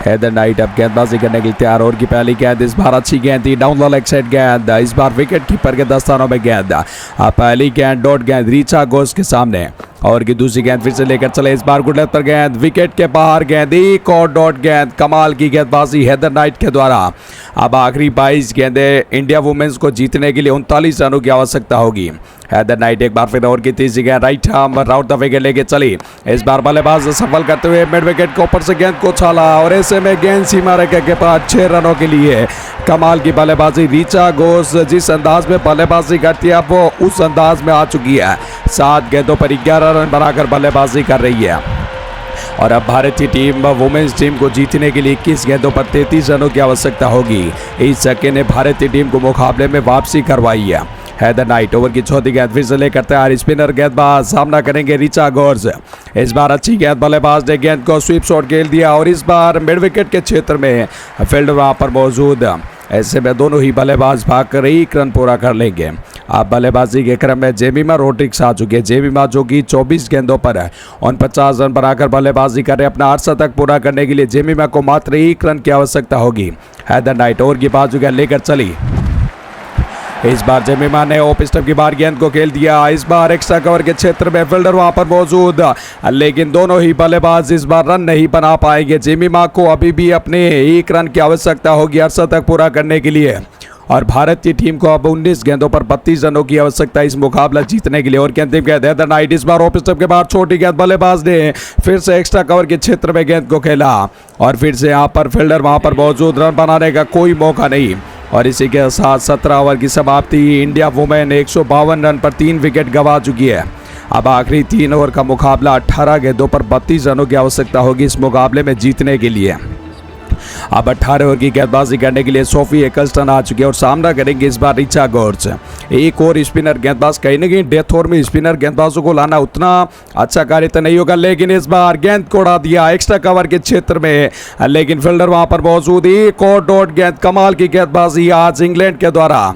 Haider night अब गेंदबाजी करने के लिए तैयार। ओवर की पहली गेंद इस बार अच्छी गेंद थी, डाउन द लेग साइड गेंद, इस बार विकेट कीपर के दस्तानों में गेंद। पहली गेंद डॉट गेंद रीचा घोष के सामने। और की दूसरी गेंद फिर से लेकर चले, इस बार गुड लेंथ पर गेंद, विकेट के बाहर गेंद, एक और डॉट गेंद। कमाल की गेंदबाजी हैदर नाइट के द्वारा। अब आखिरी 22 गेंदें इंडिया वुमेन्स को जीतने के लिए 39 रनों की आवश्यकता होगी। हैदर नाइट एक बार फिर ओवर की तीसरी गेंद right arm route the wicket लेके चली, इस बार बल्लेबाज सफल करते हुए मिड विकेट के ऊपर से गेंद को छाला और ऐसे में गेंद सीमा रेखा के पास 6 रनों के लिए। कमाल की बल्लेबाजी रीचा घोष जिस अंदाज में बल्लेबाजी करती है अब वो उस अंदाज में आ चुकी है। 7 गेंदों पर 11 रन बनाकर बल्लेबाजी कर रही है। और अब भारतीय टीम वुमेन्स टीम को जीतने के लिए 21 गेंदों पर 33 रनों की आवश्यकता होगी। इस छक्के ने भारतीय टीम को मुकाबले में वापसी करवाई है। हैदर नाइट ओवर की चौथी गेंद फिर से लेकर तैयार, स्पिनर गेंदबाज सामना करेंगे रीचा घोष। इस बार अच्छी गेंद, बल्लेबाज ने गेंद को स्वीप शॉट खेल दिया और इस बार मिड विकेट के क्षेत्र में फील्डर वहां पर मौजूद। ऐसे में दोनों ही बल्लेबाज भागकर 1 रन पूरा कर लेंगे। अब बल्लेबाजी के क्रम में जेमिमा रोड्रिग्स आ चुके हैं। जेमिमा जो कि 24 गेंदों पर 49 रन बनाकर बल्लेबाजी कर रहे हैं। अपना 8 शतक पूरा करने के लिए जेमिमा को मात्र 1 रन की आवश्यकता होगी। हैदर नाइट ओवर की बाजू गेंद लेकर चली, इस बार जेमिमा ने ऑफ स्टंप की बार गेंद को खेल दिया। इस बार एक्स्ट्रा कवर के क्षेत्र में फील्डर वहां पर मौजूद, लेकिन दोनों ही बल्लेबाज इस बार रन नहीं बना पाएंगे। जेमिमा को अभी भी अपने 1 रन की आवश्यकता होगी 8 शतक पूरा करने के लिए। और भारतीय टीम को अब 19 गेंदों पर 32 रनों की आवश्यकता इस मुकाबला जीतने के लिए। और अंतिम गेंद हैदर नाइट, इस बार ऑफ स्टंप के बाद छोटी गेंद, बल्लेबाज ने फिर से एक्स्ट्रा कवर के क्षेत्र में गेंद को खेला और फिर से यहाँ पर फील्डर वहां पर मौजूद, रन बनाने का कोई मौका नहीं। और इसी के साथ 17 ओवर की समाप्ति। इंडिया वुमेन 152 रन पर 3 विकेट गंवा चुकी है। अब आखिरी 3 ओवर का मुकाबला, 18 गेंदों पर 32 रनों की आवश्यकता होगी इस मुकाबले में जीतने के लिए। अब 18 ओवर की गेंदबाजी करने के लिए सोफी एकल्स्टन आ चुकी है और सामना करेंगे इस बार रीचा घोष। एक और स्पिनर गेंदबाज, कहीं ना कहीं डेथ ओवर में स्पिनर गेंदबाजों को लाना उतना अच्छा कार्य तो नहीं होगा, लेकिन इस बार गेंद को उड़ा दिया एक्स्ट्रा कवर के क्षेत्र में, लेकिन फील्डर वहां पर मौजूद। एक और डॉट गेंद, कमाल की गेंदबाजी आज इंग्लैंड के द्वारा।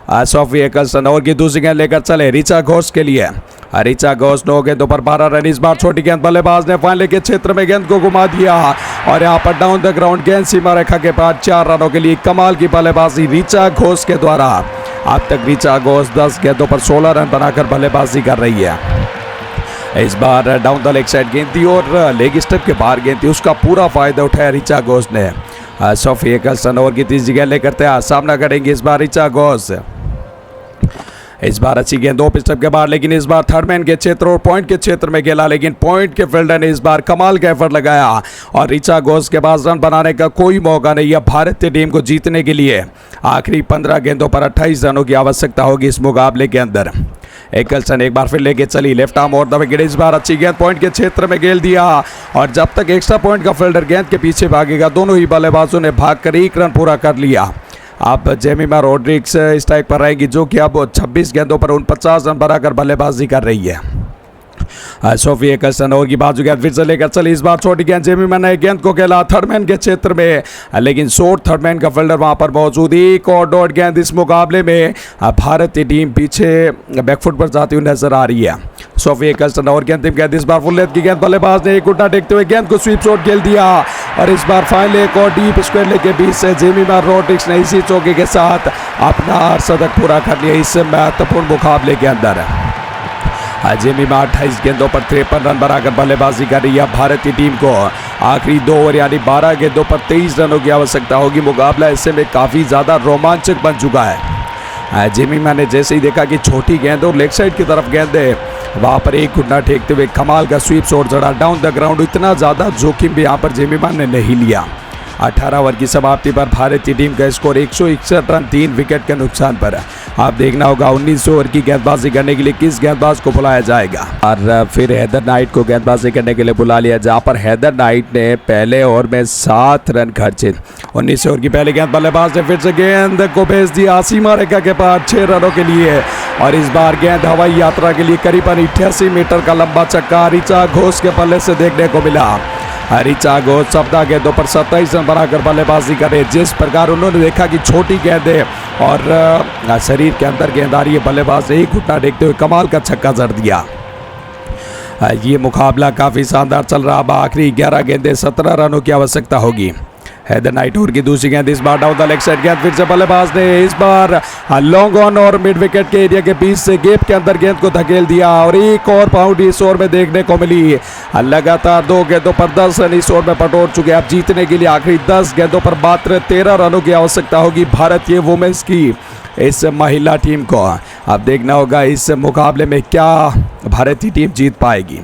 सोफी एकल्स्टन और की दूसरी गेंद लेकर चले रीचा घोष के लिए। रीचा घोष 9 गेंदों पर 12 रन, इस बार छोटी गेंद, बल्लेबाज ने फाइनल के क्षेत्र में गेंद को घुमा दिया और यहाँ पर डाउन द ग्राउंड गेंद सीमा रेखा के पास 4 रनों के लिए। कमाल की बल्लेबाजी रीचा घोष के द्वारा। अब तक रीचा घोष 10 गेंदों पर 16 रन बनाकर बल्लेबाजी कर रही है। इस बार डाउन द लेग साइड गेंद थी और लेग स्टंप के बाहर गेंद थी, उसका पूरा फायदा उठाया रीचा घोष ने। सोफी एकल्स्टन ओवर की तीसरी गेंद लेकर तैयार, सामना करेंगे इस बार रीचा घोष। इस बार अच्छी गेंद ऑफ स्टंप के बाहर, लेकिन इस बार थर्ड मैन के क्षेत्र और पॉइंट के क्षेत्र में खेला, लेकिन पॉइंट के फील्डर ने इस बार कमाल का एफर्ट लगाया और रीचा घोष के पास रन बनाने का कोई मौका नहीं है। भारतीय टीम को जीतने के लिए आखिरी 15 गेंदों पर 28 रनों की आवश्यकता होगी इस मुकाबले के अंदर। एकल्स्टन एक बार फिर लेके चली, लेफ्ट आर्म और द विकेट, इस बार अच्छी गेंद पॉइंट के क्षेत्र में खेल दिया और जब तक एक्स्ट्रा पॉइंट का फील्डर गेंद के पीछे भागेगा, दोनों ही बल्लेबाजों ने भागकर 1 रन पूरा कर लिया। अब जेमिमा रोड्रिग्स स्ट्राइक पर रहेगी, जो कि अब 26 गेंदों पर 49 रन बनाकर बल्लेबाजी कर रही है। सोफी एकल्स्टन ओवर की बाजू गेंद फिर से लेकर चली, इस बार छोटी गेंद, जेमिमा ने गेंद को खेला थर्ड मैन के क्षेत्र में, लेकिन शॉर्ट थर्ड मैन का फील्डर वहां पर मौजूद। एक और डॉट गेंद, इस मुकाबले में भारतीय टीम पीछे बैकफुट पर जाती हुई नजर आ रही है। सोफी एकल्स्टन ओवर की अंतिम गेंद, इस बार फुल लेंथ की गेंद, बल्लेबाज ने एक घुटना टेकते हुए गेंद को स्वीप शॉट खेल दिया और इस बार फाइनल एक और डीप स्क्वायर लेग के बीच से जेमिमा रोड्रिग्स ने इसी चौके के साथ अपना शतक पूरा कर लिया इस महत्वपूर्ण मुकाबले के अंदर। जेमिमा 28 गेंदों पर 53 रन बनाकर बल्लेबाजी कर रही है। भारतीय टीम को आखिरी 2 ओवर यानी 12 गेंदों पर 23 रनों की आवश्यकता होगी। मुकाबला ऐसे में काफ़ी ज़्यादा रोमांचक बन चुका है। जेमिमा ने जैसे ही देखा कि छोटी गेंद और लेग साइड की तरफ गेंद है, वहाँ पर एक घुटना टेकते हुए कमाल का स्वीप शॉट चढ़ा डाउन द ग्राउंड। इतना ज़्यादा जोखिम भी यहाँ पर जेमिमा ने नहीं लिया। 18 ओवर की समाप्ति पर भारतीय टीम का स्कोर 161 रन 3 विकेट के नुकसान पर। आप देखना होगा 19 ओवर की गेंदबाजी करने के लिए किस गेंदबाज को बुलाया जाएगा। और फिर हैदर नाइट को गेंदबाजी करने के लिए बुला लिया, जहां पर हैदर नाइट ने पहले ओवर में 7 रन खर्चे। 19 ओवर की पहली गेंद, बल्लेबाज ने फिर से गेंद को भेज दिया सीमा रेखा के पास 6 रनों के लिए और इस बार गेंद हवाई यात्रा के लिए करीबन 88 मीटर का लंबा छक्का रीचा घोष के पल्ले से देखने को मिला। रीचा घोष 17 गेंदों पर 27 रन बनाकर बल्लेबाजी करे। जिस प्रकार उन्होंने देखा कि छोटी गेंद है और शरीर के अंदर गेंद आ रही है, बल्लेबाज एक घुटना देखते हुए कमाल का छक्का जड़ दिया। ये मुकाबला काफ़ी शानदार चल रहा। अब आखिरी 11 गेंदें 17 रनों की आवश्यकता होगी। हैदर नाइट ओवर की दूसरी गेंद, इस बार डाउन द लेग साइड गेंद, फिर से बल्लेबाज ने इस बार लॉन्ग ऑन और मिड विकेट के एरिया के बीच से गैप के अंदर गेंद को धकेल दिया और एक और बाउंड्री इस ओवर में देखने को मिली। लगातार 2 गेंदों पर 10 रन इस ओवर में बटोर चुके। अब जीतने के लिए आखिरी 10 गेंदों पर मात्र 13 रनों की आवश्यकता होगी भारतीय वुमेन्स की इस महिला टीम को। अब देखना होगा इस मुकाबले में क्या भारतीय टीम जीत पाएगी।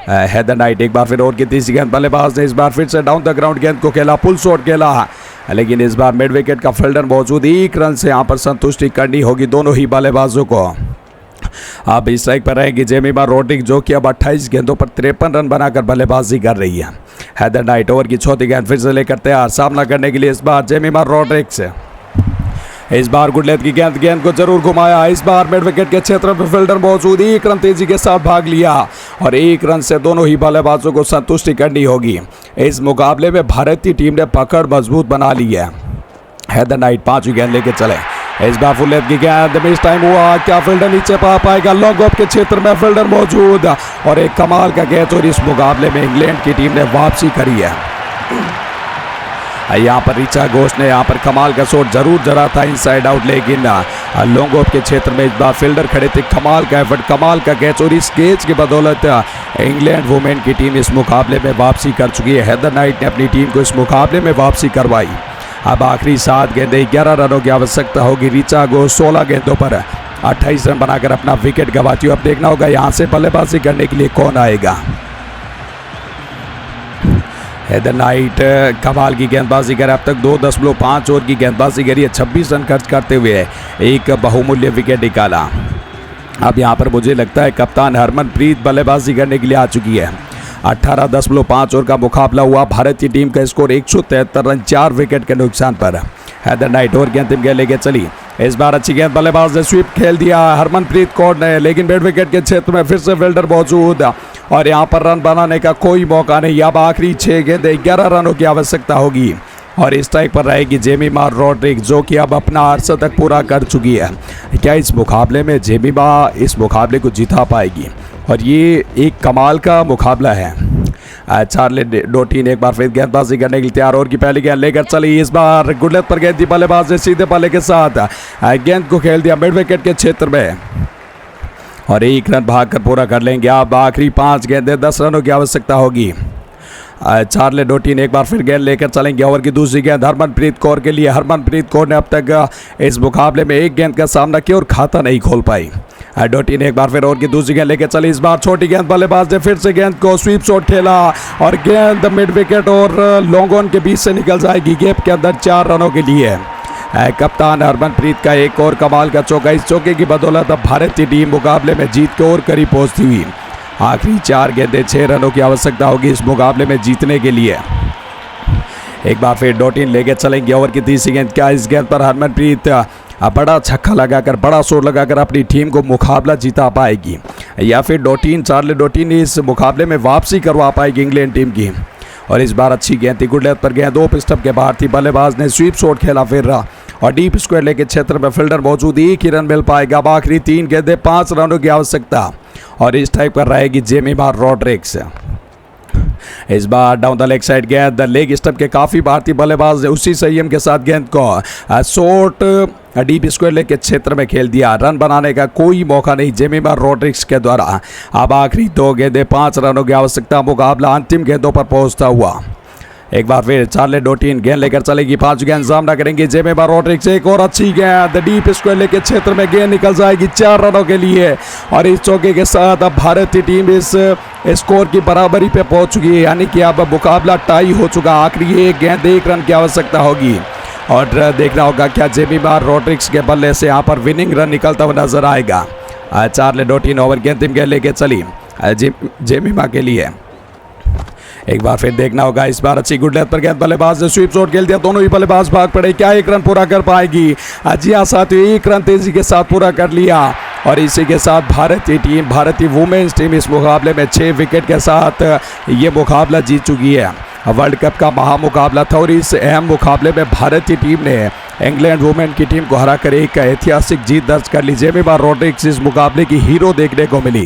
हैदर नाइट एक बार फिर ओवर की तीसरी गेंद, बल्लेबाज ने इस बार फिर से डाउन द ग्राउंड गेंद को खेला, पुल शॉट खेला, लेकिन इस बार मिड विकेट का फील्डर मौजूद, 1 रन से यहाँ पर संतुष्टि करनी होगी दोनों ही बल्लेबाजों को। अब इस स्ट्राइक पर रहेगी जेमिमा रोड्रिग्स जो कि अब 28 गेंदों पर 53 रन बनाकर बल्लेबाजी कर रही है। हैदर नाइट ओवर की चौथी गेंद फिर से लेकर तैयार, सामना करने के लिए इस बार जेमिमा रोड्रिग्स। इस बार गुड लेंथ की गेंद को जरूर घुमाया, इस बार मिड विकेट के क्षेत्र में फील्डर मौजूद, 1 रन तेजी के साथ भाग लिया और 1 रन से दोनों ही बल्लेबाजों को संतुष्टि करनी होगी। इस मुकाबले में भारतीय टीम ने पकड़ मजबूत बना ली है। हैदर नाइट 5वीं गेंद लेके चले, इस बार फुल लेंथ की गेंद, मिस टाइम हुआ, क्या फील्डर नीचे पा पाएगा, लॉन्ग ऑफ के क्षेत्र में फील्डर मौजूद और एक कमाल का कैच और इस मुकाबले में इंग्लैंड की टीम ने वापसी करी है। यहाँ पर रिचा घोष ने यहाँ पर कमाल का शॉट जरूर जरा था इनसाइड आउट, लेकिन लॉन्ग ऑफ के क्षेत्र में इस बार फील्डर खड़े थे, कमाल का एफर्ट, कमाल का कैच और इस कैच की बदौलत इंग्लैंड वुमेन की टीम इस मुकाबले में वापसी कर चुकी है। हैदर नाइट ने अपनी टीम को इस मुकाबले में वापसी करवाई। अब आखिरी 7 गेंदें 11 रनों की आवश्यकता होगी। रिचा घोष 16 गेंदों पर 28 रन बनाकर अपना विकेट गंवाती हुई। अब देखना होगा यहाँ से बल्लेबाजी करने के लिए कौन आएगा। हैदर नाइट कमाल की गेंदबाजी कर अब तक 2.5 ओवर की गेंदबाजी करी है, 26 रन खर्च करते हुए एक बहुमूल्य विकेट निकाला। अब यहाँ पर मुझे लगता है कप्तान हरमनप्रीत बल्लेबाजी करने के लिए आ चुकी है। 18.5 ओवर का मुकाबला हुआ, भारतीय टीम का स्कोर 173 रन 4 विकेट के नुकसान पर। हैदर नाइट ओवर की अंतिम गेंद लेके चली, इस बार अच्छी गेंद, बल्लेबाज ने स्वीप खेल दिया हरमनप्रीत कौर ने, लेकिन मिड विकेट के क्षेत्र में फिर से फील्डर मौजूद और यहाँ पर रन बनाने का कोई मौका नहीं। अब आखिरी 6 गेंदें 11 रनों की आवश्यकता होगी और इस स्ट्राइक पर रहेगी जेमिमा रोड्रिग्स जो कि अब अपना अर्धशतक पूरा कर चुकी है। क्या इस मुकाबले में जेमिमा इस मुकाबले को जिता पाएगी? और ये एक कमाल का मुकाबला है। चार्ली डोटीन एक बार फिर गेंदबाजी करने के लिए तैयार, ओवर की पहली गेंद लेकर चली, इस बार गुड लेंथ पर गेंद थी, बल्लेबाज ने सीधे बल्ले के साथ गेंद को खेल दिया मिड विकेट के क्षेत्र में और 1 रन भागकर पूरा कर लेंगे। अब आखिरी 5 गेंदें 10 रनों की आवश्यकता होगी। चार्ली डोटीन एक बार फिर गेंद लेकर चलेंगे, ओवर की दूसरी गेंद हरमनप्रीत कौर के लिए। हरमनप्रीत कौर ने अब तक इस मुकाबले में 1 गेंद का सामना किया और खाता नहीं खोल पाई। डोटीन एक बार फिर ओवर की दूसरी गेंद लेकर चली, इस बार छोटी गेंद, बल्लेबाज ने फिर से गेंद को स्वीप शॉट खेला और गेंद मिड विकेट और लॉन्ग ऑन के बीच से निकल जाएगी गैप के अंदर 4 रनों के लिए। कप्तान हरमनप्रीत का एक और कमाल का चौका, इस चौके की बदौलत अब भारतीय टीम मुकाबले में जीत के और करीब पहुंचती हुई। आखिरी 4 गेंदें 6 रनों की आवश्यकता होगी इस मुकाबले में जीतने के लिए। एक बार फिर डोटीन लेके चलेंगे, ओवर की तीसरी गेंद, क्या इस गेंद पर हरमनप्रीत बड़ा छक्का लगाकर, बड़ा शॉट लगाकर अपनी टीम को मुकाबला जिता पाएगी या फिर डोटीन, चार्ली डोटीन इस मुकाबले में वापसी करवा पाएगी इंग्लैंड टीम की? और इस बार अच्छी गेंद थी, गुड लेंथ पर गेंद, ऑफ स्टंप के बाहर थी, बल्लेबाज ने स्वीप शॉट खेला फिर और डीप स्क्वायर लेके क्षेत्र में फील्डर मौजूद, 1 ही रन मिल पाएगा। अब आखिरी 3 गेंदें 5 रनों की आवश्यकता और इस टाइप पर रहेगी जेमिमा रोड्रिग्स। इस बार डाउन द लेग साइड गेंद, लेग स्टंप के काफ़ी भारतीय बल्लेबाज ने उसी संयम के साथ गेंद को शॉर्ट डीप स्क्वायर लेग के क्षेत्र में खेल दिया, रन बनाने का कोई मौका नहीं जेमिमा रोड्रिग्स के द्वारा। अब आखिरी 2 गेंदें 5 रनों की आवश्यकता, मुकाबला अंतिम गेंदों पर पहुंचता हुआ। एक बार फिर चार्ली डोटीन गेंद लेकर चलेगी, 5 गेंद सामना करेंगे जेमिमा रोड्रिग्स, एक और अच्छी गेंद डीप स्क्वायर लेग के क्षेत्र में गेंद निकल जाएगी 4 रनों के लिए और इस चौके के साथ अब भारतीय टीम इस स्कोर की बराबरी पे पहुंच चुकी है, यानी कि अब मुकाबला टाई हो चुका। आखिरी 1 गेंद 1 रन की आवश्यकता होगी और देखना होगा क्या जेमिमा रोड्रिग्स के बल्ले से यहाँ पर विनिंग रन निकलता हुआ नजर आएगा। चार्ली डोटीन ओवर की अंतिम गेंद लेके चली जेमिमा के लिए। एक बार फिर देखना होगा, इस बार अच्छी गुड लेंथ पर गेंद, बल्लेबाज ने स्वीप शॉट खेल दिया, दोनों ही बल्लेबाज भाग पड़े, क्या 1 रन पूरा कर पाएगी? जी हाँ साथियों, 1 रन तेजी के साथ पूरा कर लिया और इसी के साथ भारतीय टीम, भारतीय वुमेन्स टीम इस मुकाबले में 6 विकेट के साथ ये मुकाबला जीत चुकी है। वर्ल्ड कप का महामुकाबला था और इस अहम मुकाबले में भारतीय टीम ने इंग्लैंड वुमेन की टीम को हराकर एक ऐतिहासिक जीत दर्ज कर ली। जेमिमा रोड्रिग्स इस मुकाबले की हीरो देखने को मिली।